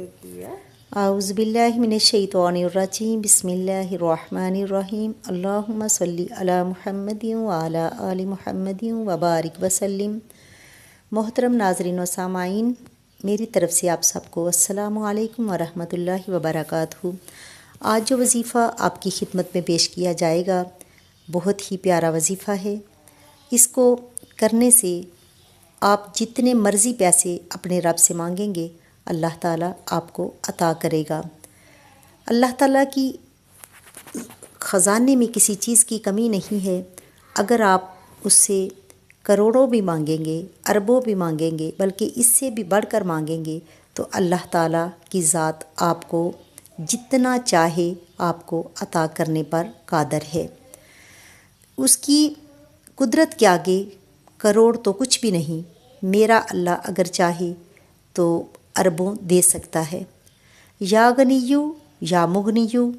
اعوذ باللہ من الشیطان الرجیم بسم اللہ الرحمن الرحیم اللہم صلی علی محمد وعلی آل محمد وبارک وسلم۔ محترم ناظرین و سامعین، میری طرف سے آپ سب کو السلام علیکم ورحمۃ اللہ وبرکاتہ۔ آج جو وظیفہ آپ کی خدمت میں پیش کیا جائے گا بہت ہی پیارا وظیفہ ہے۔ اس کو کرنے سے آپ جتنے مرضی پیسے اپنے رب سے مانگیں گے اللہ تعالیٰ آپ کو عطا کرے گا۔ اللہ تعالیٰ کی خزانے میں کسی چیز کی کمی نہیں ہے۔ اگر آپ اس سے کروڑوں بھی مانگیں گے، اربوں بھی مانگیں گے، بلکہ اس سے بھی بڑھ کر مانگیں گے تو اللہ تعالیٰ کی ذات آپ کو جتنا چاہے آپ کو عطا کرنے پر قادر ہے۔ اس کی قدرت کے آگے کروڑ تو کچھ بھی نہیں۔ میرا اللہ اگر چاہے تو اربوں دے سکتا ہے۔ یا غنیو یا مغنیو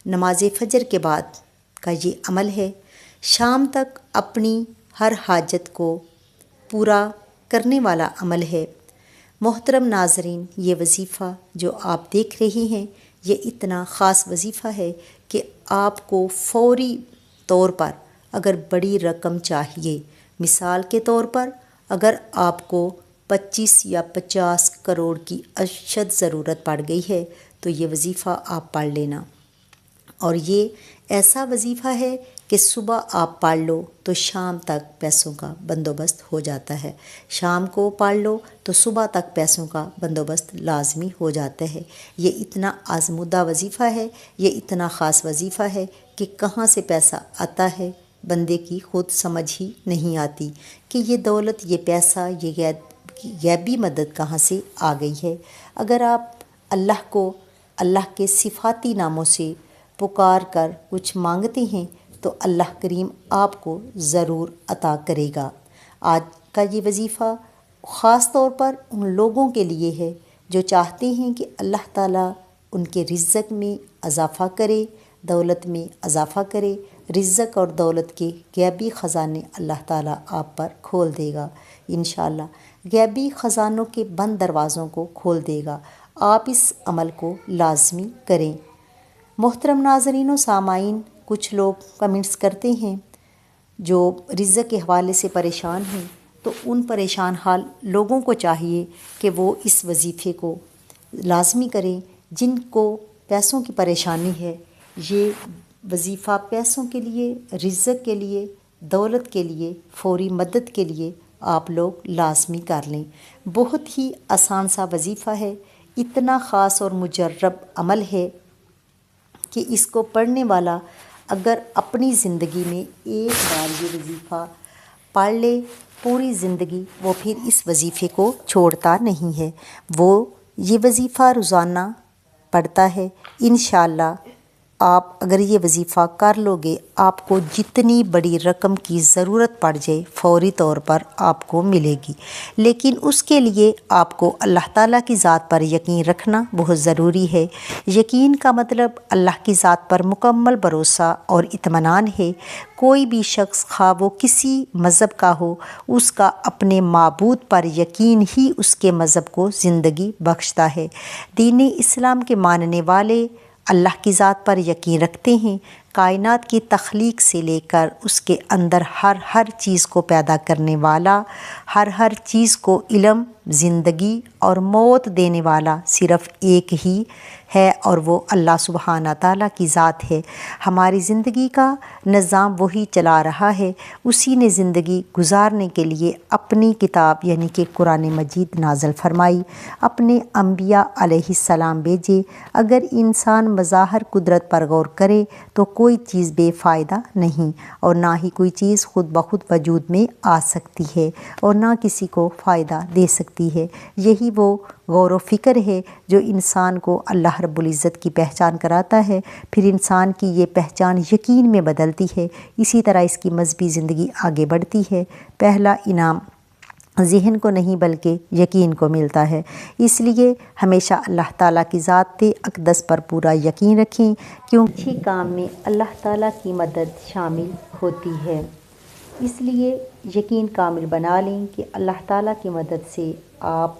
نماز فجر کے بعد کا یہ عمل ہے۔ شام تک اپنی ہر حاجت کو پورا کرنے والا عمل ہے۔ محترم ناظرین، یہ وظیفہ جو آپ دیکھ رہے ہیں یہ اتنا خاص وظیفہ ہے کہ آپ کو فوری طور پر اگر بڑی رقم چاہیے، مثال کے طور پر اگر آپ کو 25 یا 50 کروڑ کی اشد ضرورت پڑ گئی ہے تو یہ وظیفہ آپ پڑھ لینا۔ اور یہ ایسا وظیفہ ہے کہ صبح آپ پڑھ لو تو شام تک پیسوں کا بندوبست ہو جاتا ہے، شام کو پڑھ لو تو صبح تک پیسوں کا بندوبست لازمی ہو جاتا ہے۔ یہ اتنا آزمودہ وظیفہ ہے، یہ اتنا خاص وظیفہ ہے کہ کہاں سے پیسہ آتا ہے بندے کی خود سمجھ ہی نہیں آتی کہ یہ دولت، یہ پیسہ، یہ غیبی مدد کہاں سے آ گئی ہے۔ اگر آپ اللہ کو اللہ کے صفاتی ناموں سے پکار کر کچھ مانگتے ہیں تو اللہ کریم آپ کو ضرور عطا کرے گا۔ آج کا یہ وظیفہ خاص طور پر ان لوگوں کے لیے ہے جو چاہتے ہیں کہ اللہ تعالیٰ ان کے رزق میں اضافہ کرے، دولت میں اضافہ کرے۔ رزق اور دولت کے غیبی خزانے اللہ تعالیٰ آپ پر کھول دے گا انشاءاللہ۔ غیبی خزانوں کے بند دروازوں کو کھول دے گا۔ آپ اس عمل کو لازمی کریں۔ محترم ناظرین و سامعین، کچھ لوگ کمنٹس کرتے ہیں جو رزق کے حوالے سے پریشان ہیں، تو ان پریشان حال لوگوں کو چاہیے کہ وہ اس وظیفے کو لازمی کریں۔ جن کو پیسوں کی پریشانی ہے، یہ وظیفہ پیسوں کے لیے، رزق کے لیے، دولت کے لیے، فوری مدد کے لیے آپ لوگ لازمی کر لیں۔ بہت ہی آسان سا وظیفہ ہے، اتنا خاص اور مجرب عمل ہے کہ اس کو پڑھنے والا اگر اپنی زندگی میں ایک بار یہ وظیفہ پڑھ لے، پوری زندگی وہ پھر اس وظیفے کو چھوڑتا نہیں ہے۔ وہ یہ وظیفہ روزانہ پڑھتا ہے۔ انشاءاللہ آپ اگر یہ وظیفہ کر لو گے، آپ کو جتنی بڑی رقم کی ضرورت پڑ جائے فوری طور پر آپ کو ملے گی۔ لیکن اس کے لیے آپ کو اللہ تعالیٰ کی ذات پر یقین رکھنا بہت ضروری ہے۔ یقین کا مطلب اللہ کی ذات پر مکمل بھروسہ اور اطمینان ہے۔ کوئی بھی شخص خواہ وہ کسی مذہب کا ہو، اس کا اپنے معبود پر یقین ہی اس کے مذہب کو زندگی بخشتا ہے۔ دین اسلام کے ماننے والے اللہ کی ذات پر یقین رکھتے ہیں۔ کائنات کی تخلیق سے لے کر اس کے اندر ہر چیز کو پیدا کرنے والا، ہر چیز کو علم، زندگی اور موت دینے والا صرف ایک ہی ہے اور وہ اللہ سبحانہ تعالیٰ کی ذات ہے۔ ہماری زندگی کا نظام وہی چلا رہا ہے۔ اسی نے زندگی گزارنے کے لیے اپنی کتاب یعنی کہ قرآن مجید نازل فرمائی، اپنے انبیاء علیہ السلام بھیجے۔ اگر انسان مظاہر قدرت پر غور کرے تو کوئی چیز بے فائدہ نہیں، اور نہ ہی کوئی چیز خود بخود وجود میں آ سکتی ہے اور نہ کسی کو فائدہ دے سکتی ہے۔ یہی وہ غور و فکر ہے جو انسان کو اللہ رب العزت کی پہچان کراتا ہے، پھر انسان کی یہ پہچان یقین میں بدلتی ہے۔ اسی طرح اس کی مذہبی زندگی آگے بڑھتی ہے۔ پہلا انعام ذہن کو نہیں بلکہ یقین کو ملتا ہے۔ اس لیے ہمیشہ اللہ تعالیٰ کی ذات اقدس پر پورا یقین رکھیں، کیونکہ اچھی کام میں اللہ تعالیٰ کی مدد شامل ہوتی ہے۔ اس لیے یقین کامل بنا لیں کہ اللہ تعالیٰ کی مدد سے آپ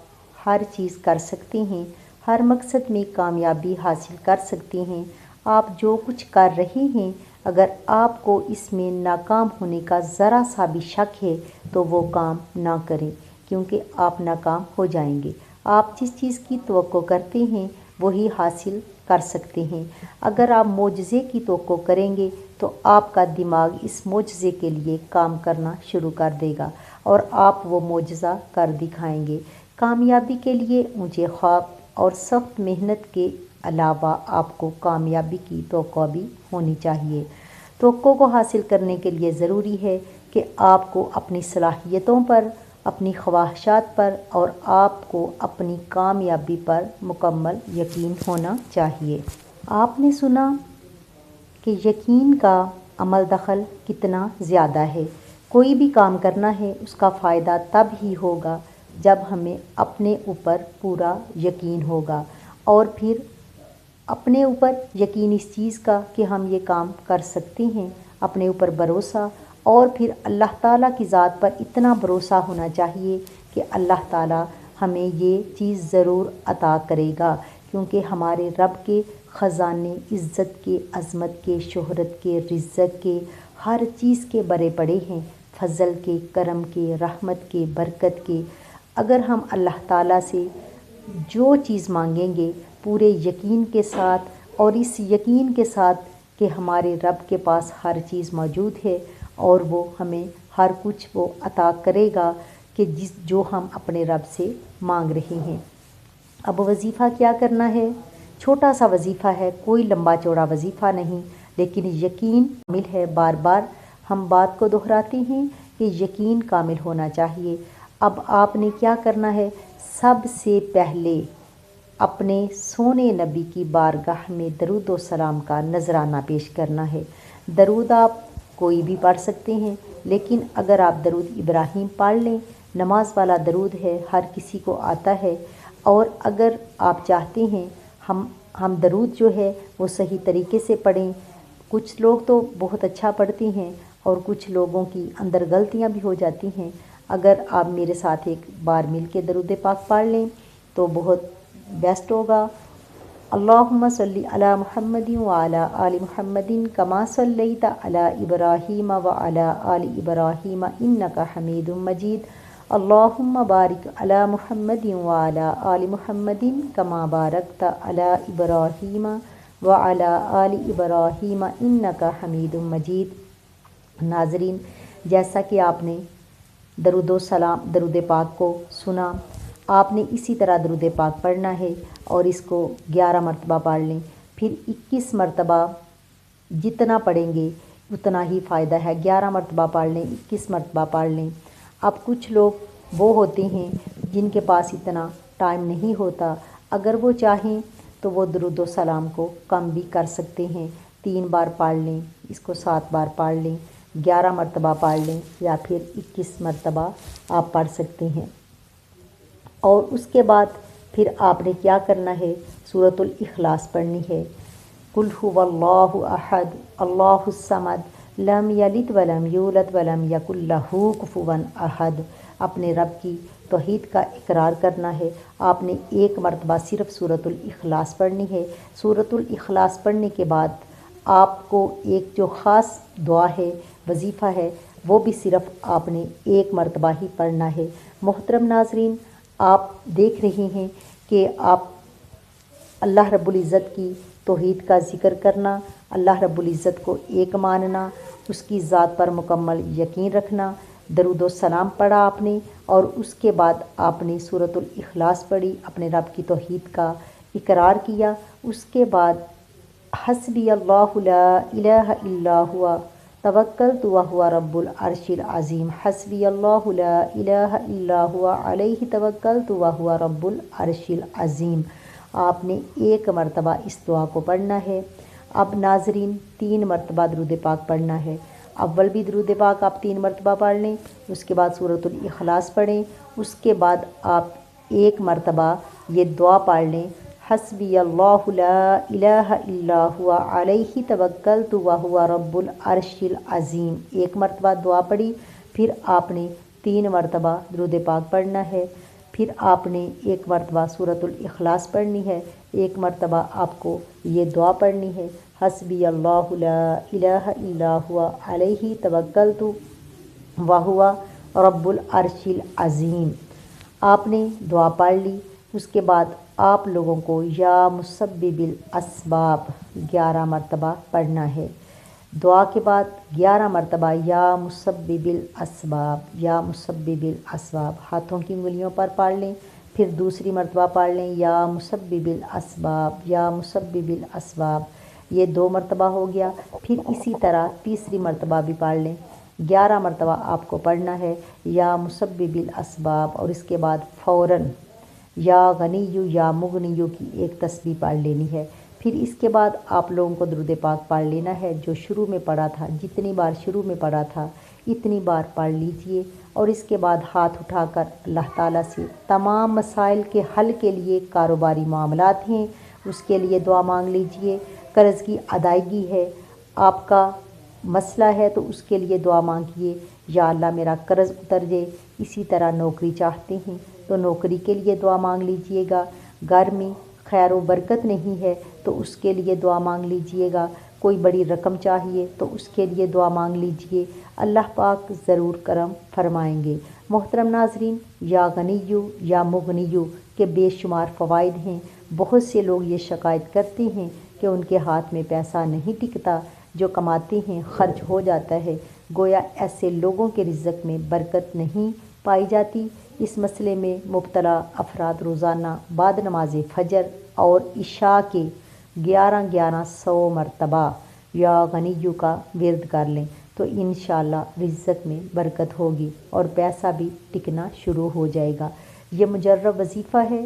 ہر چیز کر سکتے ہیں۔ ہر مقصد میں کامیابی حاصل کر سکتے ہیں۔ آپ جو کچھ کر رہے ہیں، اگر آپ کو اس میں ناکام ہونے کا ذرا سا بھی شک ہے تو وہ کام نہ کریں، کیونکہ آپ ناکام ہو جائیں گے۔ آپ جس چیز کی توقع کرتے ہیں وہی حاصل کر سکتے ہیں۔ اگر آپ معجزے کی توقع کریں گے تو آپ کا دماغ اس معجزے کے لیے کام کرنا شروع کر دے گا اور آپ وہ معجزہ کر دکھائیں گے۔ کامیابی کے لیے اونچے خواب اور سخت محنت کے علاوہ آپ کو کامیابی کی توقع بھی ہونی چاہیے۔ توقع کو حاصل کرنے کے لیے ضروری ہے کہ آپ کو اپنی صلاحیتوں پر، اپنی خواہشات پر اور آپ کو اپنی کامیابی پر مکمل یقین ہونا چاہیے۔ آپ نے سنا کہ یقین کا عمل دخل کتنا زیادہ ہے۔ کوئی بھی کام کرنا ہے اس کا فائدہ تب ہی ہوگا جب ہمیں اپنے اوپر پورا یقین ہوگا، اور پھر اپنے اوپر یقین اس چیز کا کہ ہم یہ کام کر سکتے ہیں، اپنے اوپر بھروسہ، اور پھر اللہ تعالیٰ کی ذات پر اتنا بھروسہ ہونا چاہیے کہ اللہ تعالیٰ ہمیں یہ چیز ضرور عطا کرے گا، کیونکہ ہمارے رب کے خزانے عزت کے، عظمت کے، شہرت کے، رزق کے، ہر چیز کے بڑے پڑے ہیں، فضل کے، کرم کے، رحمت کے، برکت کے۔ اگر ہم اللہ تعالیٰ سے جو چیز مانگیں گے پورے یقین کے ساتھ، اور اس یقین کے ساتھ کہ ہمارے رب کے پاس ہر چیز موجود ہے اور وہ ہمیں ہر کچھ وہ عطا کرے گا کہ جو ہم اپنے رب سے مانگ رہے ہیں۔ اب وظیفہ کیا کرنا ہے؟ چھوٹا سا وظیفہ ہے، کوئی لمبا چوڑا وظیفہ نہیں، لیکن یقین کامل ہے۔ بار بار ہم بات کو دہراتے ہیں کہ یقین کامل ہونا چاہیے۔ اب آپ نے کیا کرنا ہے؟ سب سے پہلے اپنے سونے نبی کی بارگاہ میں درود و سلام کا نذرانہ پیش کرنا ہے۔ درود آپ کوئی بھی پڑھ سکتے ہیں، لیکن اگر آپ درود ابراہیم پڑھ لیں، نماز والا درود ہے، ہر کسی کو آتا ہے، اور اگر آپ چاہتے ہیں ہم درود جو ہے وہ صحیح طریقے سے پڑھیں، کچھ لوگ تو بہت اچھا پڑھتے ہیں اور کچھ لوگوں کی اندر غلطیاں بھی ہو جاتی ہیں۔ اگر آپ میرے ساتھ ایک بار مل کے درود پاک پڑھ لیں تو بہت بیسٹ ہوگا۔ اللہم صلی علی محمد وعلی آل محمد کما صلیت علی ابراہیم وعلی آل ابراہیم انک حمید مجید۔ اللہم بارک علی محمد وعلی آل محمد کما بارکت علی ابراہیم وعلی آل ابراہیم انک حمید مجید۔ ناظرین، جیسا کہ آپ نے درود پاک کو سنا، آپ نے اسی طرح درود پاک پڑھنا ہے اور اس کو 11 مرتبہ پڑھ لیں، پھر 21 مرتبہ جتنا پڑھیں گے اتنا ہی فائدہ ہے۔ 11 مرتبہ پڑھ لیں، 21 مرتبہ پڑھ لیں۔ اب کچھ لوگ وہ ہوتے ہیں جن کے پاس اتنا ٹائم نہیں ہوتا، اگر وہ چاہیں تو وہ درود و سلام کو کم بھی کر سکتے ہیں، 3 بار پڑھ لیں، اس کو 7 بار پڑھ لیں، 11 مرتبہ پڑھ لیں، یا پھر 21 مرتبہ آپ پڑھ سکتے ہیں۔ اور اس کے بعد پھر آپ نے کیا کرنا ہے؟ سورۃ الاخلاص پڑھنی ہے۔ قل هو اللہ احد اللہ الصمد لم یلد ولم یولد ولم یکن لہ کفوا احد۔ اپنے رب کی توحید کا اقرار کرنا ہے۔ آپ نے 1 مرتبہ صرف سورۃ الاخلاص پڑھنی ہے۔ سورۃ الاخلاص پڑھنے کے بعد آپ کو ایک جو خاص دعا ہے، وظیفہ ہے، وہ بھی صرف آپ نے 1 مرتبہ ہی پڑھنا ہے۔ محترم ناظرین، آپ دیکھ رہے ہیں کہ آپ اللہ رب العزت کی توحید کا ذکر کرنا، اللہ رب العزت کو ایک ماننا، اس کی ذات پر مکمل یقین رکھنا، درود و سلام پڑھا آپ نے، اور اس کے بعد آپ نے سورۃ الاخلاص پڑھی، اپنے رب کی توحید کا اقرار کیا۔ اس کے بعد حسبی اللہ لا الہ الا ہوا توکلت وہو رب العرش العظیم، حسبی اللہ لا الہ الا ہوا علیہ توکلت وہو رب العرش العظیم۔ آپ نے 1 مرتبہ اس دعا کو پڑھنا ہے۔ اب ناظرین، 3 مرتبہ درود پاک پڑھنا ہے۔ اول بھی درود پاک آپ 3 مرتبہ پڑھ لیں، اس کے بعد سورۃ الاخلاص پڑھیں، اس کے بعد آپ 1 مرتبہ یہ دعا پڑھ لیں، حسبی اللہ لا الہ الا ہوا علیہ توکلت وہو رب العرش العظیم۔ 1 مرتبہ دعا پڑھی، پھر آپ نے 3 مرتبہ درود پاک پڑھنا ہے۔ پھر آپ نے ایک مرتبہ سورۃ الاخلاص پڑھنی ہے، ایک مرتبہ آپ کو یہ دعا پڑھنی ہے، حسبی اللہ لا الہ الا ہوا علیہ توکلت وہو رب العرش العظیم۔ آپ نے دعا پڑھ لی۔ اس کے بعد آپ لوگوں کو یا مسبب الاسباب 11 مرتبہ پڑھنا ہے۔ دعا کے بعد 11 مرتبہ یا مسبب الاسباب، یا مسبب الاسباب ہاتھوں کی انگلیوں پر پڑھ لیں، پھر دوسری مرتبہ پڑھ لیں یا مسبب الاسباب، یا مسبب الاسباب، یہ 2 مرتبہ ہو گیا۔ پھر اسی طرح تیسری مرتبہ بھی پڑھ لیں، 11 مرتبہ آپ کو پڑھنا ہے یا مسبب الاسباب، اور اس کے بعد فوراً یا غنیو یا مغنیو کی ایک تسبیح پڑھ لینی ہے۔ پھر اس کے بعد آپ لوگوں کو درود پاک پڑھ لینا ہے، جو شروع میں پڑھا تھا، جتنی بار شروع میں پڑھا تھا اتنی بار پڑھ لیجئے، اور اس کے بعد ہاتھ اٹھا کر اللہ تعالیٰ سے تمام مسائل کے حل کے لیے، کاروباری معاملات ہیں اس کے لیے دعا مانگ لیجئے، قرض کی ادائیگی ہے، آپ کا مسئلہ ہے تو اس کے لیے دعا مانگیے، یا اللہ میرا قرض اتر جائے۔ اسی طرح نوکری چاہتے ہیں تو نوکری کے لیے دعا مانگ لیجئے گا، گھر میں خیر و برکت نہیں ہے تو اس کے لیے دعا مانگ لیجئے گا، کوئی بڑی رقم چاہیے تو اس کے لیے دعا مانگ لیجئے، اللہ پاک ضرور کرم فرمائیں گے۔ محترم ناظرین، یا غنیو یا مغنیو کے بے شمار فوائد ہیں۔ بہت سے لوگ یہ شکایت کرتے ہیں کہ ان کے ہاتھ میں پیسہ نہیں ٹکتا، جو کماتے ہیں خرچ ہو جاتا ہے، گویا ایسے لوگوں کے رزق میں برکت نہیں پائی جاتی۔ اس مسئلے میں مبتلا افراد روزانہ بعد نماز فجر اور عشاء کے 1100 مرتبہ یا غنیو کا ورد کر لیں تو انشاءاللہ رزق میں برکت ہوگی اور پیسہ بھی ٹکنا شروع ہو جائے گا۔ یہ مجرب وظیفہ ہے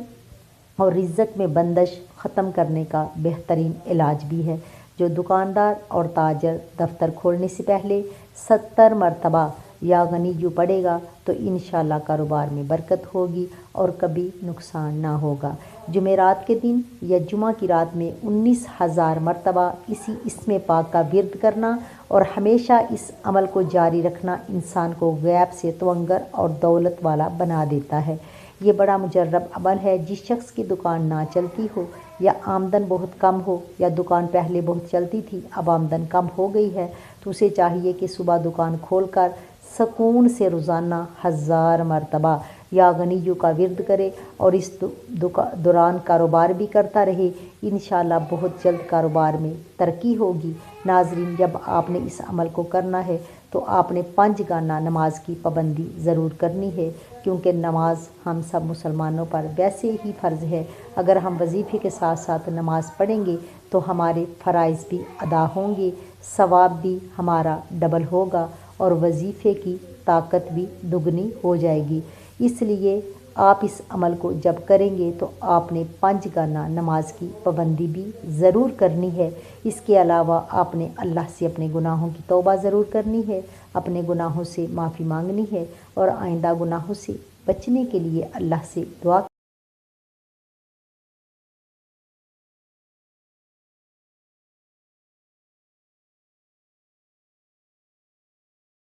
اور رزق میں بندش ختم کرنے کا بہترین علاج بھی ہے۔ جو دکاندار اور تاجر دفتر کھولنے سے پہلے 70 مرتبہ یا غنیو پڑھے گا تو انشاءاللہ کاروبار میں برکت ہوگی اور کبھی نقصان نہ ہوگا۔ جمعرات کے دن یا جمعہ کی رات میں 19,000 مرتبہ اسی اسم پاک کا ورد کرنا اور ہمیشہ اس عمل کو جاری رکھنا انسان کو غیب سے تونگر اور دولت والا بنا دیتا ہے۔ یہ بڑا مجرب عمل ہے۔ جس شخص کی دکان نہ چلتی ہو یا آمدن بہت کم ہو، یا دکان پہلے بہت چلتی تھی اب آمدن کم ہو گئی ہے، تو اسے چاہیے کہ صبح دکان کھول کر سکون سے روزانہ 1000 مرتبہ یا غنیو کا ورد کرے اور اس دوران کاروبار بھی کرتا رہے، انشاءاللہ بہت جلد کاروبار میں ترقی ہوگی۔ ناظرین، جب آپ نے اس عمل کو کرنا ہے تو آپ نے 5 گانا نماز کی پابندی ضرور کرنی ہے، کیونکہ نماز ہم سب مسلمانوں پر ویسے ہی فرض ہے۔ اگر ہم وظیفے کے ساتھ ساتھ نماز پڑھیں گے تو ہمارے فرائض بھی ادا ہوں گے، ثواب بھی ہمارا ڈبل ہوگا اور وظیفے کی طاقت بھی دگنی ہو جائے گی۔ اس لیے آپ اس عمل کو جب کریں گے تو آپ نے 5 گانا نماز کی پابندی بھی ضرور کرنی ہے۔ اس کے علاوہ آپ نے اللہ سے اپنے گناہوں کی توبہ ضرور کرنی ہے، اپنے گناہوں سے معافی مانگنی ہے اور آئندہ گناہوں سے بچنے کے لیے اللہ سے دعا